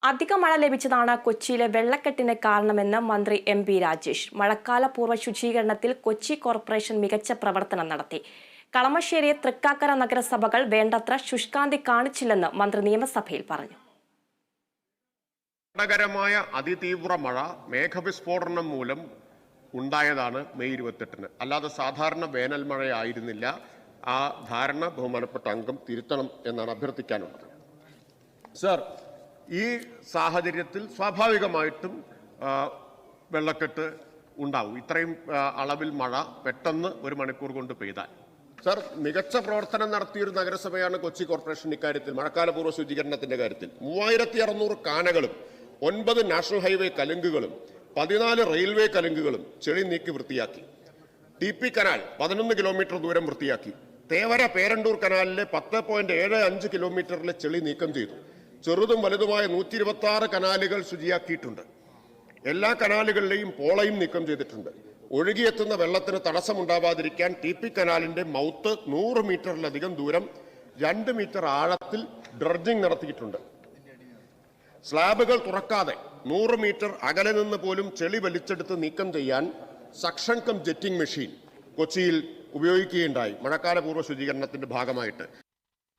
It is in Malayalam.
അധിക മഴ ലഭിച്ചതാണ് കൊച്ചിയിലെ വെള്ളക്കെട്ടിന് കാരണമെന്ന് മന്ത്രി എം.പി. രാജേഷ്. മഴക്കാലപൂർവ്വ ശുചീകരണത്തിൽ കൊച്ചി കോർപ്പറേഷൻ മികച്ച പ്രവർത്തനം നടത്തി. കളമശ്ശേരി, തൃക്കാക്കര നഗരസഭകൾ വേണ്ടത്ര ശുഷ്കാന്തി കാണിച്ചില്ലെന്ന് മന്ത്രി നിയമസഭയിൽ പറഞ്ഞു. അപകടകരമായ അതിതീവ്ര മഴ മേഘവിസ്ഫോടനം മൂലം ഉണ്ടായതാണ് മെയ് 28-ന്. അല്ലാതെ സാധാരണ വേനൽ മഴയായിരുന്നില്ല. ആ ധാരണ ബഹുമാനപ്പെട്ട അംഗം തിരുത്തണം എന്നാണ് അഭ്യർത്ഥിക്കാനുള്ളത്. സർ, ഈ സാഹചര്യത്തിൽ സ്വാഭാവികമായിട്ടും വെള്ളക്കെട്ട് ഉണ്ടാവും. ഇത്രയും അളവിൽ മഴ പെട്ടെന്ന് ഒരു മണിക്കൂർ കൊണ്ട് പെയ്താൽ. സർ, മികച്ച പ്രവർത്തനം നടത്തിയൊരു നഗരസഭയാണ് കൊച്ചി കോർപ്പറേഷൻ. ഇക്കാര്യത്തിൽ മഴക്കാലപൂർവ്വ ശുചീകരണത്തിന്റെ കാര്യത്തിൽ 3600 കാനകളും 9 നാഷണൽ ഹൈവേ കലുങ്കുകളും 14 റെയിൽവേ കലുങ്കുകളും ചെളി നീക്കി വൃത്തിയാക്കി. TP കനാൽ 11 കിലോമീറ്റർ ദൂരം വൃത്തിയാക്കി. തേവര പേരണ്ടൂർ കനാലിലെ 10.75 കിലോമീറ്ററിലെ ചെളി നീക്കം ചെയ്തു. ചെറുതും വലുതുമായ 126 കനാലുകൾ ശുചിയാക്കിയിട്ടുണ്ട്. എല്ലാ കനാലുകളിലെയും പോളയും നീക്കം ചെയ്തിട്ടുണ്ട്. ഒഴുകിയെത്തുന്ന വെള്ളത്തിന് തടസ്സമുണ്ടാവാതിരിക്കാൻ TP കനാലിന്റെ മൗത്ത് 100 മീറ്ററിലധികം ദൂരം 2 മീറ്റർ ആഴത്തിൽ ഡ്രഡ്ജിംഗ് നടത്തിയിട്ടുണ്ട്. സ്ലാബുകൾ തുറക്കാതെ 100 മീറ്റർ അകലെ നിന്ന് പോലും ചെളി വലിച്ചെടുത്ത് നീക്കം ചെയ്യാൻ സക്ഷൻ കം ജെറ്റിംഗ് മെഷീൻ കൊച്ചിയിൽ ഉപയോഗിക്കുകയുണ്ടായി മഴക്കാലപൂർവ്വ ശുചീകരണത്തിന്റെ ഭാഗമായിട്ട്.